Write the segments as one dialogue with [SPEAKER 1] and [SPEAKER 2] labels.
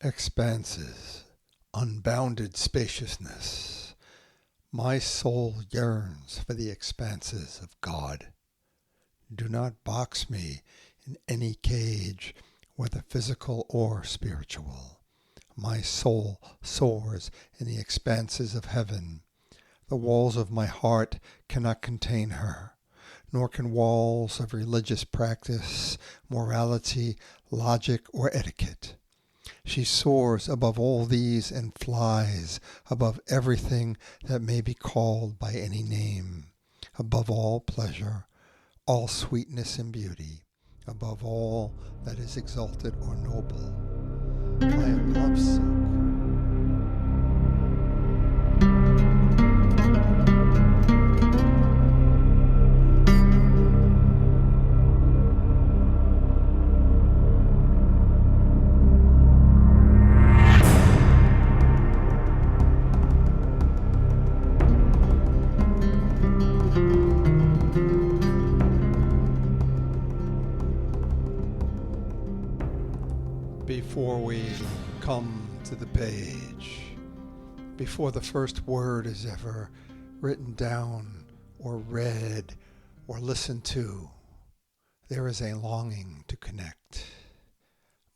[SPEAKER 1] Expanses, unbounded spaciousness. My soul yearns for the expanses of God. Do not box me in any cage, whether physical or spiritual. My soul soars in the expanses of heaven. The walls of my heart cannot contain her, nor can walls of religious practice, morality, logic, or etiquette. She soars above all these and flies above everything that may be called by any name, above all pleasure, all sweetness and beauty, above all that is exalted or noble. I am lovesick. Before we come to the page, before the first word is ever written down or read or listened to, there is a longing to connect.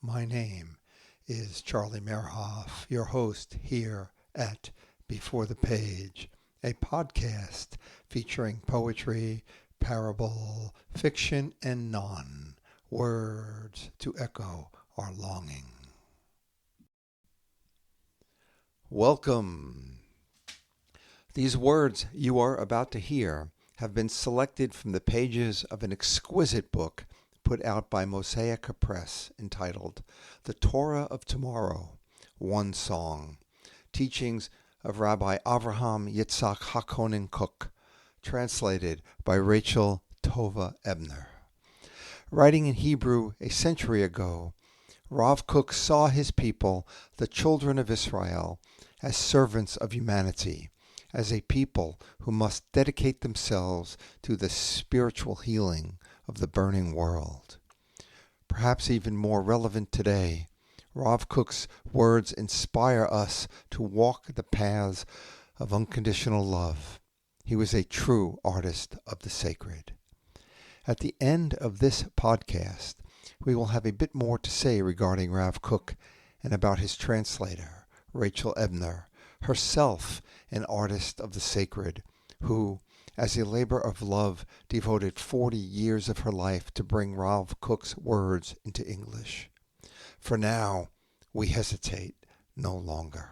[SPEAKER 1] My name is Charlie Mehrhoff, your host here at Before the Page, a podcast featuring poetry, parable, fiction, and words to echo our longing. Welcome. These words you are about to hear have been selected from the pages of an exquisite book put out by MosicaPress entitled The Torah of Tomorrow, One Song, Teachings of Rabbi Avraham Yitzhak HaKohen Kook, translated by Rachel Tova Ebner. Writing in Hebrew a century ago, Rav Kook saw his people, the children of Israel, as servants of humanity, as a people who must dedicate themselves to the spiritual healing of the burning world. Perhaps even more relevant today, Rav Kook's words inspire us to walk the paths of unconditional love. He was a true artist of the sacred. At the end of this podcast, we will have a bit more to say regarding Rav Kook and about his translator, Rachel Ebner, herself an artist of the sacred, who, as a labor of love, devoted 40 years of her life to bring Rav Kook's words into English. For now, we hesitate no longer.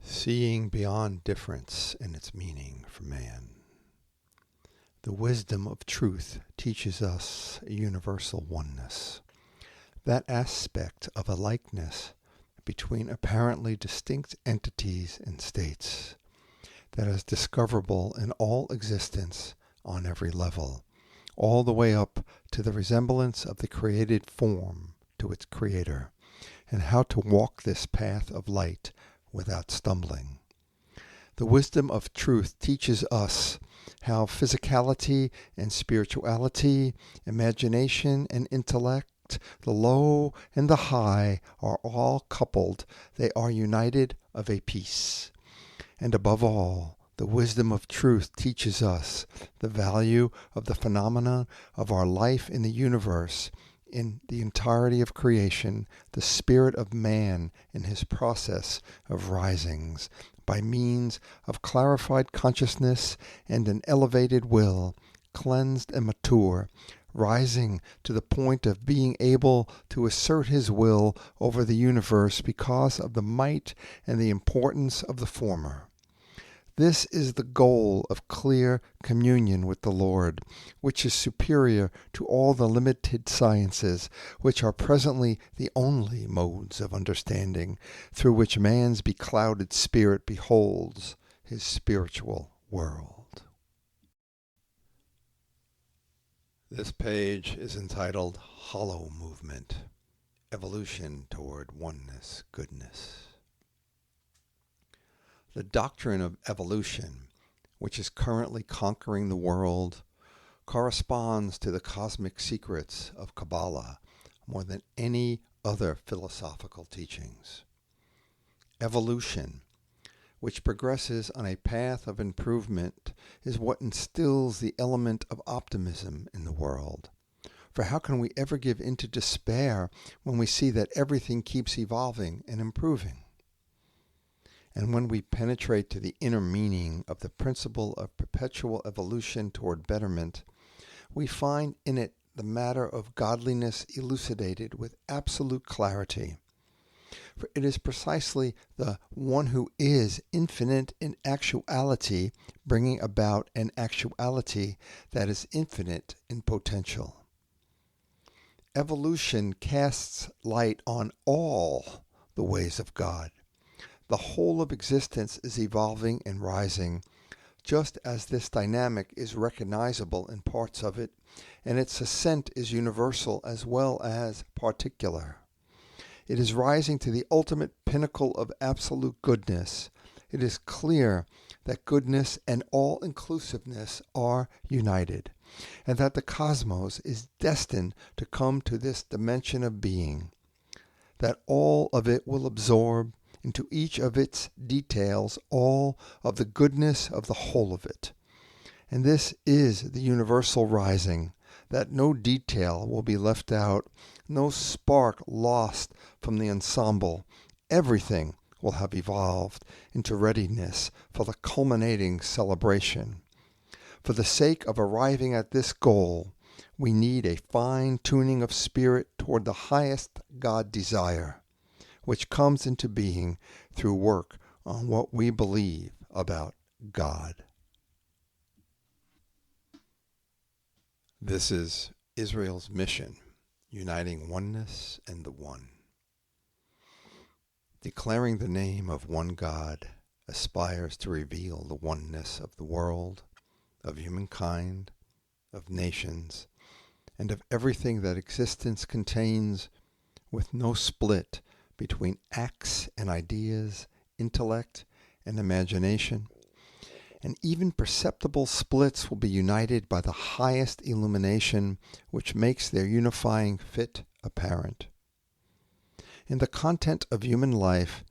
[SPEAKER 1] Seeing beyond difference in its meaning for man. The wisdom of truth teaches us a universal oneness, that aspect of a likeness between apparently distinct entities and states that is discoverable in all existence on every level, all the way up to the resemblance of the created form to its creator, and how to walk this path of light without stumbling. The wisdom of truth teaches us how physicality and spirituality, imagination and intellect, the low and the high are all coupled. They are united of a piece. And above all, the wisdom of truth teaches us the value of the phenomena of our life in the universe, in the entirety of creation, the spirit of man in his process of risings, by means of clarified consciousness and an elevated will, cleansed and mature, rising to the point of being able to assert his will over the universe because of the might and the importance of the former. This is the goal of clear communion with the Lord, which is superior to all the limited sciences, which are presently the only modes of understanding through which man's beclouded spirit beholds his spiritual world. This page is entitled Hollow Movement, Evolution Toward Oneness, Goodness. The doctrine of evolution, which is currently conquering the world, corresponds to the cosmic secrets of Kabbalah more than any other philosophical teachings. Evolution, which progresses on a path of improvement, is what instills the element of optimism in the world. For how can we ever give in to despair when we see that everything keeps evolving and improving? And when we penetrate to the inner meaning of the principle of perpetual evolution toward betterment, we find in it the matter of godliness elucidated with absolute clarity. For it is precisely the one who is infinite in actuality bringing about an actuality that is infinite in potential. Evolution casts light on all the ways of God. The whole of existence is evolving and rising, just as this dynamic is recognizable in parts of it, and its ascent is universal as well as particular. It is rising to the ultimate pinnacle of absolute goodness. It is clear that goodness and all-inclusiveness are united, and that the cosmos is destined to come to this dimension of being, that all of it will absorb into each of its details all of the goodness of the whole of it. And this is the universal rising, that no detail will be left out, no spark lost from the ensemble. Everything will have evolved into readiness for the culminating celebration. For the sake of arriving at this goal, we need a fine-tuning of spirit toward the highest God desire, which comes into being through work on what we believe about God. This is Israel's mission, uniting oneness and the one. Declaring the name of one God aspires to reveal the oneness of the world, of humankind, of nations, and of everything that existence contains, with no split between acts and ideas, intellect and imagination. And even perceptible splits will be united by the highest illumination, which makes their unifying fit apparent. In the content of human life,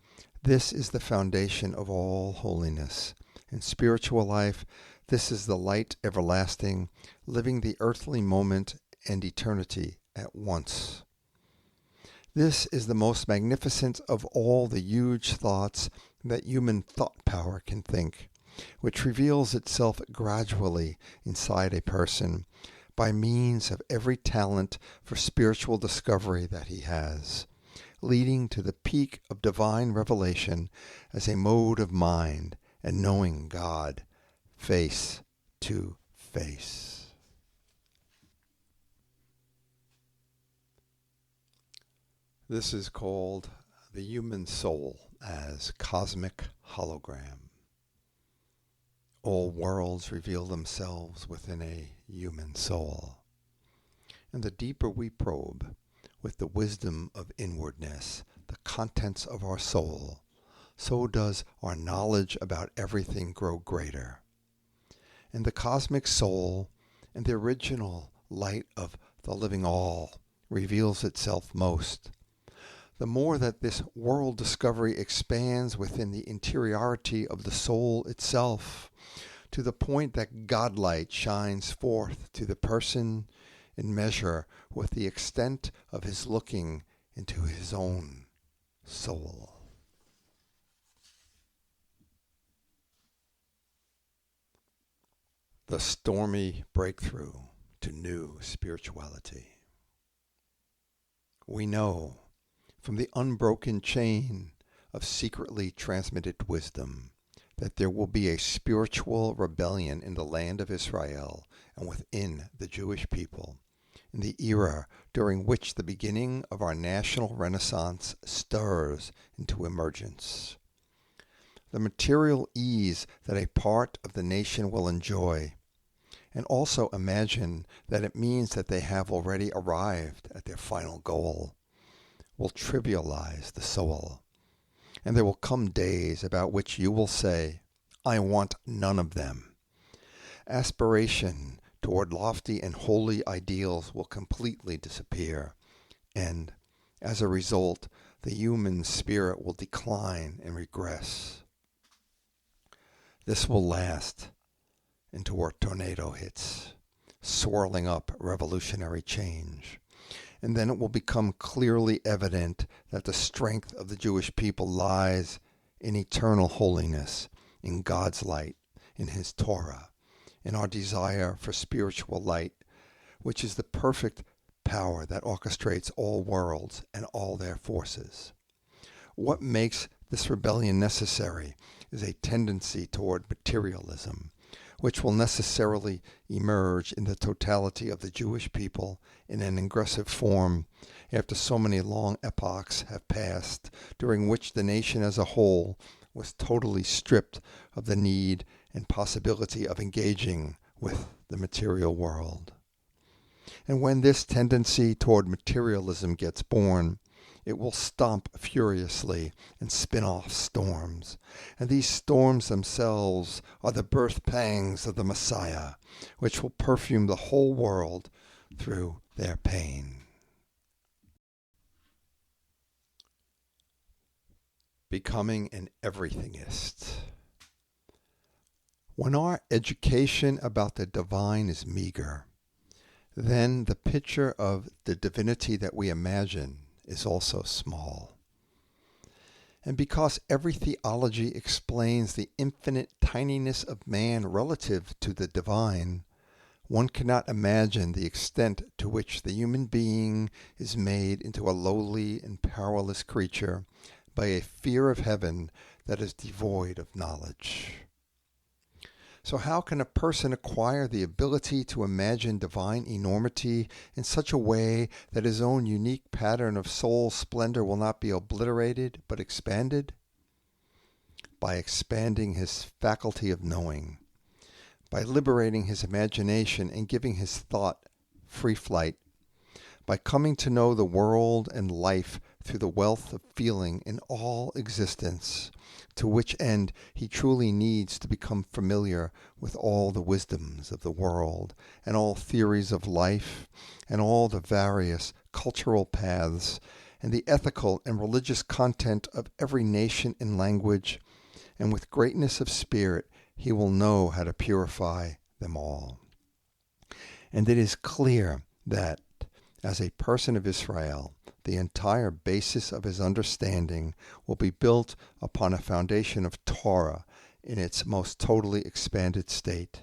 [SPEAKER 1] this is the foundation of all holiness. In spiritual life, this is the light everlasting, living the earthly moment and eternity at once. This is the most magnificent of all the huge thoughts that human thought power can think, which reveals itself gradually inside a person by means of every talent for spiritual discovery that he has, leading to the peak of divine revelation as a mode of mind and knowing God face to face. This is called the human soul as cosmic hologram. All worlds reveal themselves within a human soul. And the deeper we probe, with the wisdom of inwardness, the contents of our soul, so does our knowledge about everything grow greater. And the cosmic soul and the original light of the living all reveals itself most. The more that this world discovery expands within the interiority of the soul itself, to the point that Godlight shines forth to the person in measure with the extent of his looking into his own soul. The stormy breakthrough to new spirituality. We know from the unbroken chain of secretly transmitted wisdom that there will be a spiritual rebellion in the land of Israel and within the Jewish people in the era during which the beginning of our national renaissance stirs into emergence. The material ease that a part of the nation will enjoy, and also imagine that it means that they have already arrived at their final goal, will trivialize the soul. And there will come days about which you will say, I want none of them. Aspiration toward lofty and holy ideals will completely disappear, and, as a result, the human spirit will decline and regress. This will last until a tornado hits, swirling up revolutionary change. And then it will become clearly evident that the strength of the Jewish people lies in eternal holiness, in God's light, in His Torah, in our desire for spiritual light, which is the perfect power that orchestrates all worlds and all their forces. What makes this rebellion necessary is a tendency toward materialism, which will necessarily emerge in the totality of the Jewish people in an aggressive form after so many long epochs have passed, during which the nation as a whole was totally stripped of the need and possibility of engaging with the material world. And when this tendency toward materialism gets born, it will stomp furiously and spin off storms. And these storms themselves are the birth pangs of the Messiah, which will perfume the whole world through their pain. Becoming an everythingist. When our education about the divine is meager, then the picture of the divinity that we imagine is also small. And because every theology explains the infinite tininess of man relative to the divine, one cannot imagine the extent to which the human being is made into a lowly and powerless creature by a fear of heaven that is devoid of knowledge. So how can a person acquire the ability to imagine divine enormity in such a way that his own unique pattern of soul splendor will not be obliterated but expanded? By expanding his faculty of knowing, by liberating his imagination and giving his thought free flight, by coming to know the world and life through the wealth of feeling in all existence, to which end he truly needs to become familiar with all the wisdoms of the world, and all theories of life, and all the various cultural paths, and the ethical and religious content of every nation and language, and with greatness of spirit he will know how to purify them all. And it is clear that, as a person of Israel, the entire basis of his understanding will be built upon a foundation of Torah in its most totally expanded state.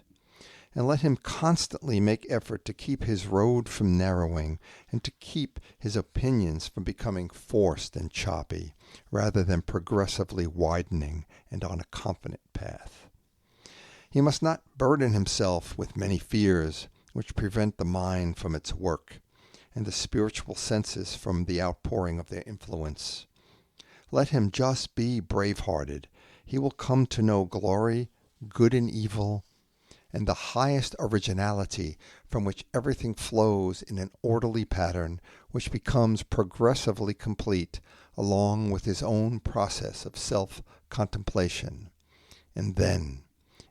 [SPEAKER 1] And let him constantly make effort to keep his road from narrowing and to keep his opinions from becoming forced and choppy, rather than progressively widening and on a confident path. He must not burden himself with many fears which prevent the mind from its work, and the spiritual senses from the outpouring of their influence. Let him just be brave-hearted. He will come to know glory, good and evil, and the highest originality from which everything flows in an orderly pattern which becomes progressively complete along with his own process of self-contemplation. And then,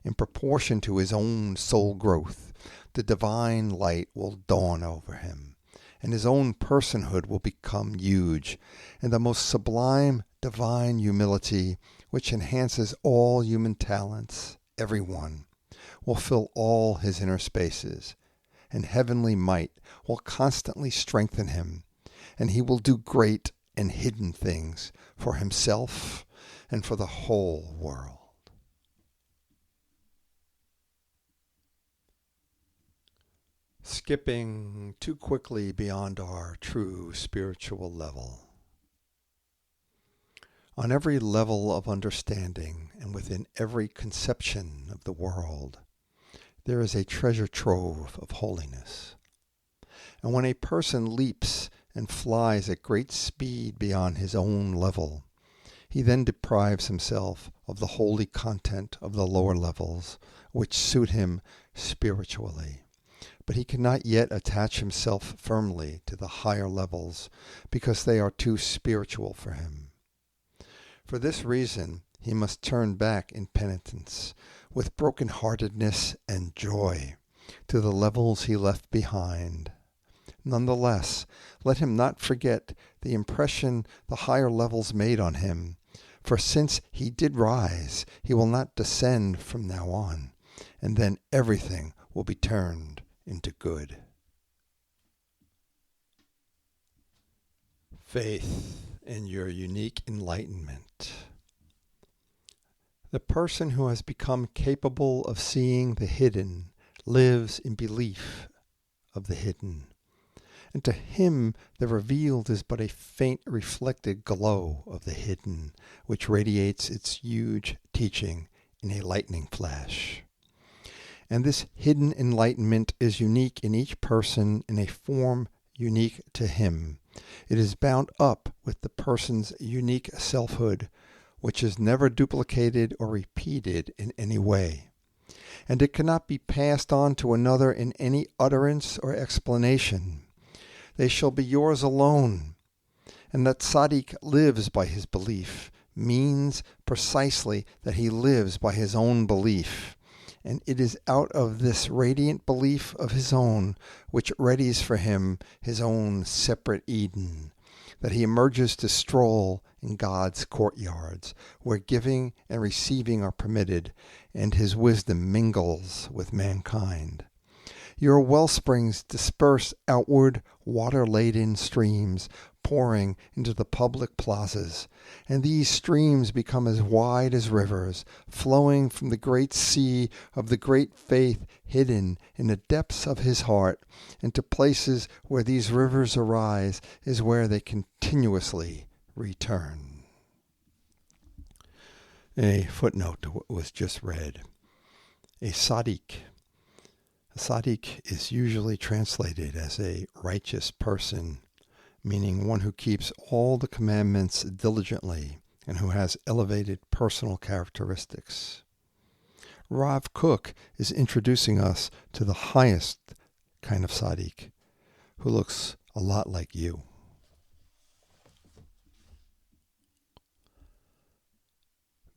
[SPEAKER 1] in proportion to his own soul growth, the divine light will dawn over him, and his own personhood will become huge, and the most sublime divine humility, which enhances all human talents, every one, will fill all his inner spaces, and heavenly might will constantly strengthen him, and he will do great and hidden things for himself and for the whole world. Skipping too quickly beyond our true spiritual level. On every level of understanding and within every conception of the world, there is a treasure trove of holiness. And when a person leaps and flies at great speed beyond his own level, he then deprives himself of the holy content of the lower levels, which suit him spiritually. But he cannot yet attach himself firmly to the higher levels, because they are too spiritual for him. For this reason, he must turn back in penitence, with broken-heartedness and joy, to the levels he left behind. Nonetheless, let him not forget the impression the higher levels made on him, for since he did rise, he will not descend from now on, and then everything will be turned into good. Faith in your unique enlightenment. The person who has become capable of seeing the hidden lives in belief of the hidden. And to him the revealed is but a faint reflected glow of the hidden, which radiates its huge teaching in a lightning flash. And this hidden enlightenment is unique in each person in a form unique to him. It is bound up with the person's unique selfhood, which is never duplicated or repeated in any way. And it cannot be passed on to another in any utterance or explanation. They shall be yours alone. And that tzaddik lives by his belief means precisely that he lives by his own belief. And it is out of this radiant belief of his own which readies for him his own separate Eden, that he emerges to stroll in God's courtyards, where giving and receiving are permitted, and his wisdom mingles with mankind. Your wellsprings disperse outward water-laden streams, pouring into the public plazas, and these streams become as wide as rivers, flowing from the great sea of the great faith hidden in the depths of his heart, and to places where these rivers arise is where they continuously return. A footnote to what was just read. A tzaddik. A tzaddik is usually translated as a righteous person, meaning one who keeps all the commandments diligently and who has elevated personal characteristics. Rav Kook is introducing us to the highest kind of tzaddik, who looks a lot like you.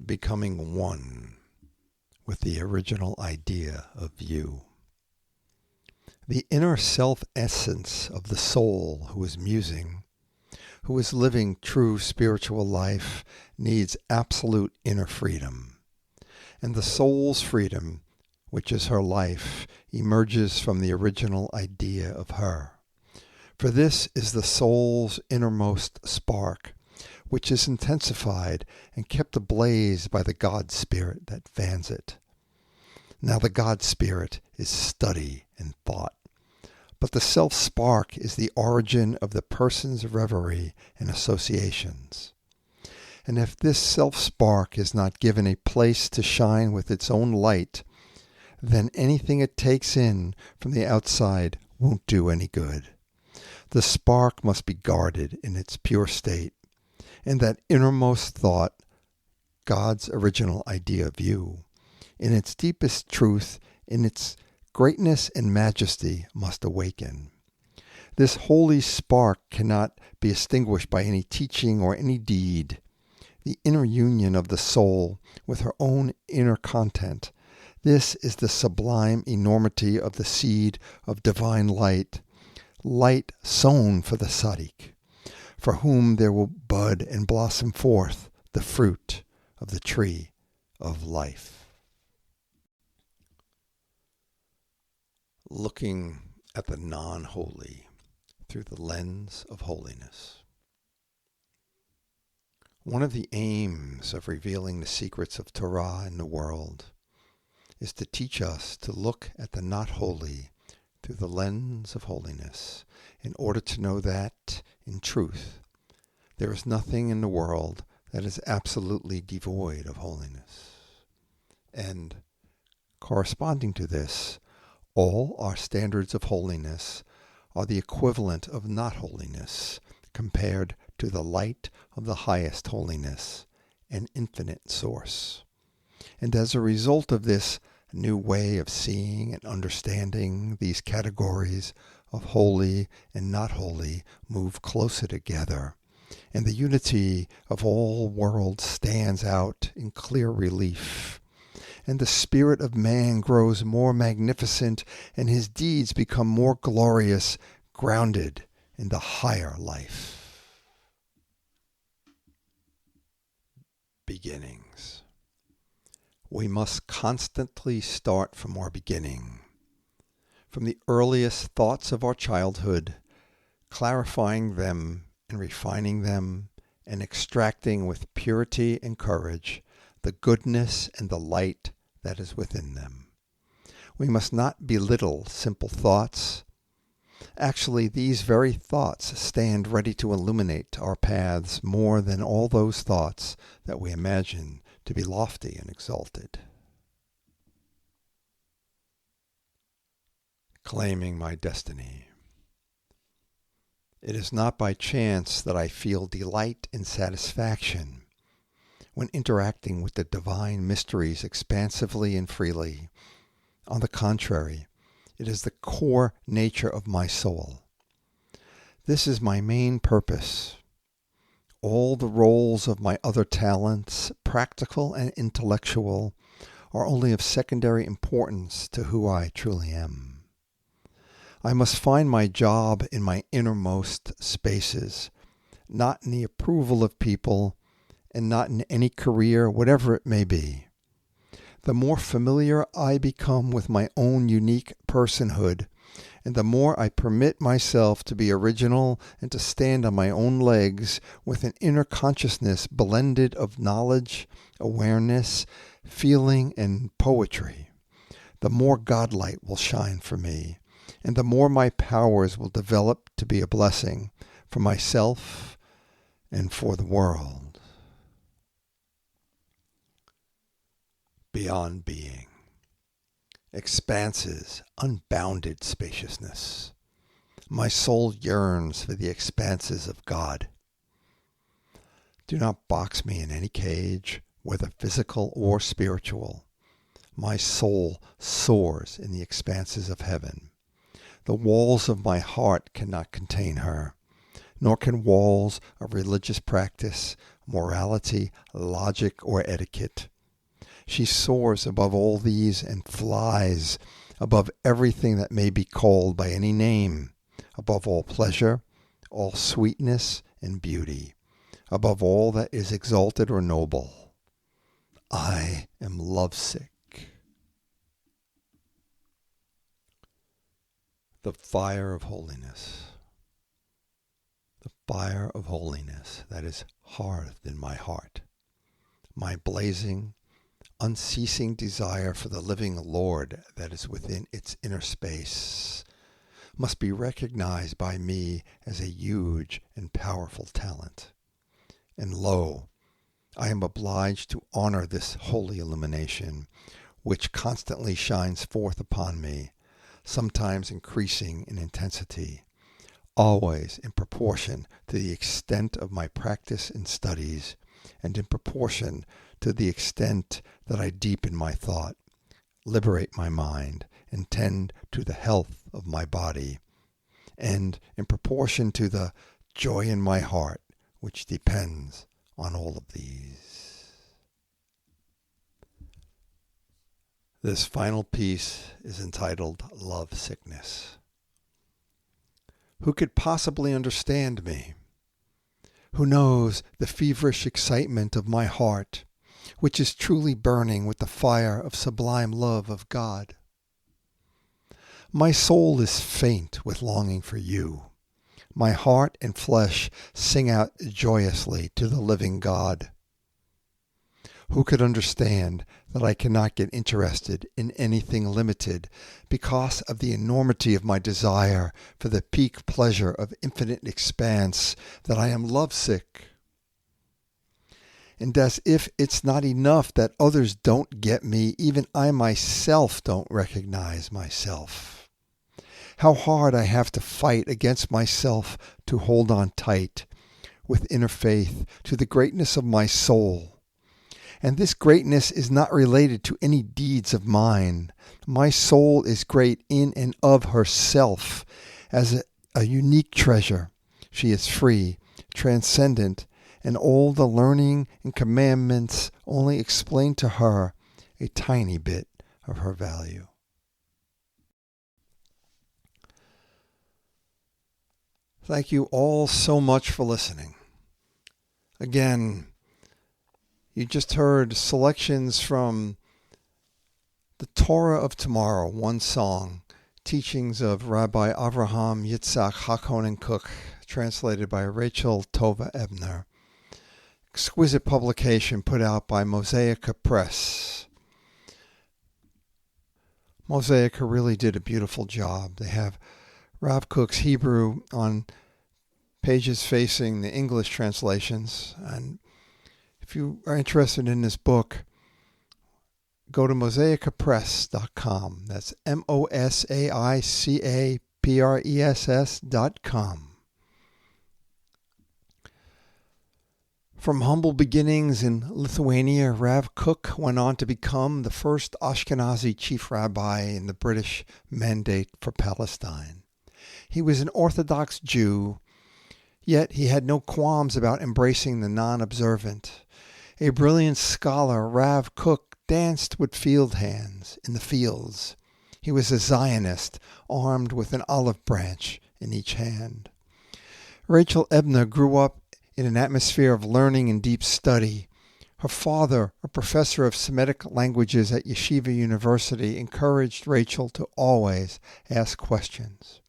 [SPEAKER 1] Becoming one with the original idea of you. The inner self-essence of the soul who is musing, who is living true spiritual life, needs absolute inner freedom. And the soul's freedom, which is her life, emerges from the original idea of her. For this is the soul's innermost spark, which is intensified and kept ablaze by the God Spirit that fans it. Now the God Spirit is study and thought, but the self-spark is the origin of the person's reverie and associations. And if this self-spark is not given a place to shine with its own light, then anything it takes in from the outside won't do any good. The spark must be guarded in its pure state, and that innermost thought, God's original idea of you, in its deepest truth, in its greatness and majesty, must awaken. This holy spark cannot be extinguished by any teaching or any deed. The inner union of the soul with her own inner content, this is the sublime enormity of the seed of divine light, light sown for the tzaddik, for whom there will bud and blossom forth the fruit of the tree of life. Looking at the non-holy through the lens of holiness. One of the aims of revealing the secrets of Torah in the world is to teach us to look at the not holy through the lens of holiness, in order to know that, in truth, there is nothing in the world that is absolutely devoid of holiness. And corresponding to this, all our standards of holiness are the equivalent of not holiness compared to the light of the highest holiness, an infinite source. And as a result of this new way of seeing and understanding, these categories of holy and not holy move closer together, and the unity of all worlds stands out in clear relief. and the spirit of man grows more magnificent, and his deeds become more glorious, grounded in the higher life. Beginnings. We must constantly start from our beginning, from the earliest thoughts of our childhood, clarifying them and refining them, and extracting with purity and courage the goodness and the light that is within them. We must not belittle simple thoughts. Actually, these very thoughts stand ready to illuminate our paths more than all those thoughts that we imagine to be lofty and exalted. Claiming my destiny. It is not by chance that I feel delight and satisfaction when interacting with the divine mysteries expansively and freely. On the contrary, it is the core nature of my soul. This is my main purpose. All the roles of my other talents, practical and intellectual, are only of secondary importance to who I truly am. I must find my job in my innermost spaces, not in the approval of people, and not in any career, whatever it may be. The more familiar I become with my own unique personhood, and the more I permit myself to be original and to stand on my own legs with an inner consciousness blended of knowledge, awareness, feeling, and poetry, the more godlight will shine for me, and the more my powers will develop to be a blessing for myself and for the world. Beyond being. Expanses, unbounded spaciousness. My soul yearns for the expanses of God. Do not box me in any cage, whether physical or spiritual. My soul soars in the expanses of heaven. The walls of my heart cannot contain her, nor can walls of religious practice, morality, logic, or etiquette. She soars above all these and flies above everything that may be called by any name, above all pleasure, all sweetness and beauty, above all that is exalted or noble. I am lovesick. The fire of holiness. The fire of holiness that is hearthed in my heart. My blazing, unceasing desire for the living Lord that is within its inner space must be recognized by me as a huge and powerful talent. And lo, I am obliged to honor this holy illumination, which constantly shines forth upon me, sometimes increasing in intensity, always in proportion to the extent of my practice and studies, and in proportion to the extent that I deepen my thought, liberate my mind, and tend to the health of my body, and in proportion to the joy in my heart, which depends on all of these. This final piece is entitled Love Sickness. Who could possibly understand me? Who knows the feverish excitement of my heart, which is truly burning with the fire of sublime love of God? My soul is faint with longing for you. My heart and flesh sing out joyously to the living God. Who could understand that I cannot get interested in anything limited because of the enormity of my desire for the peak pleasure of infinite expanse, that I am lovesick? And as if it's not enough that others don't get me, even I myself don't recognize myself. How hard I have to fight against myself to hold on tight, with inner faith, to the greatness of my soul. And this greatness is not related to any deeds of mine. My soul is great in and of herself as a unique treasure. She is free, transcendent, and all the learning and commandments only explain to her a tiny bit of her value. Thank you all so much for listening. Again, you just heard selections from the Torah of Tomorrow, one song, teachings of Rabbi Avraham Yitzhak Hakonen Kook, translated by Rachel Tova Ebner. Exquisite publication put out by MosicaPress. Mosaica really did a beautiful job. They have Rav Kook's Hebrew on pages facing the English translations. And if you are interested in this book, go to MosicaPress.com. That's MosicaPress.com. From humble beginnings in Lithuania, Rav Kook went on to become the first Ashkenazi chief rabbi in the British Mandate for Palestine. He was an Orthodox Jew, yet he had no qualms about embracing the non-observant. A brilliant scholar, Rav Kook danced with field hands in the fields. He was a Zionist, armed with an olive branch in each hand. Rachel Ebner grew up in an atmosphere of learning and deep study. Her father, a professor of Semitic languages at Yeshiva University, encouraged Rachel to always ask questions.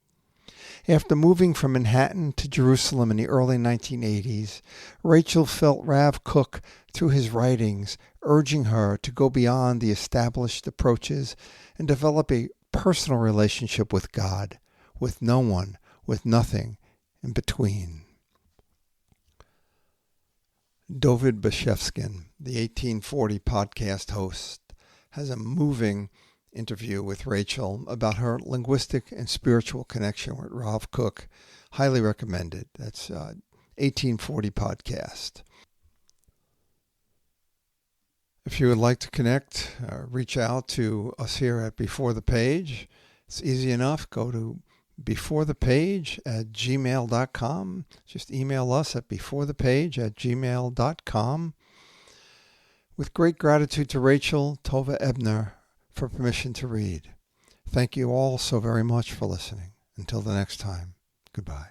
[SPEAKER 1] After moving from Manhattan to Jerusalem in the early 1980s, Rachel felt Rav Kook through his writings, urging her to go beyond the established approaches and develop a personal relationship with God, with no one, with nothing in between. David Bashevskin, the 1840 podcast host, has a moving interview with Rachel about her linguistic and spiritual connection with Rav Kook. Highly recommended. That's 1840 podcast. If you would like to connect, reach out to us here at Before the Page. It's easy enough. Go to beforethepage@gmail.com. Just email us at beforethepage@gmail.com. With great gratitude to Rachel Tova Ebner for permission to read. Thank you all so very much for listening. Until the next time, goodbye.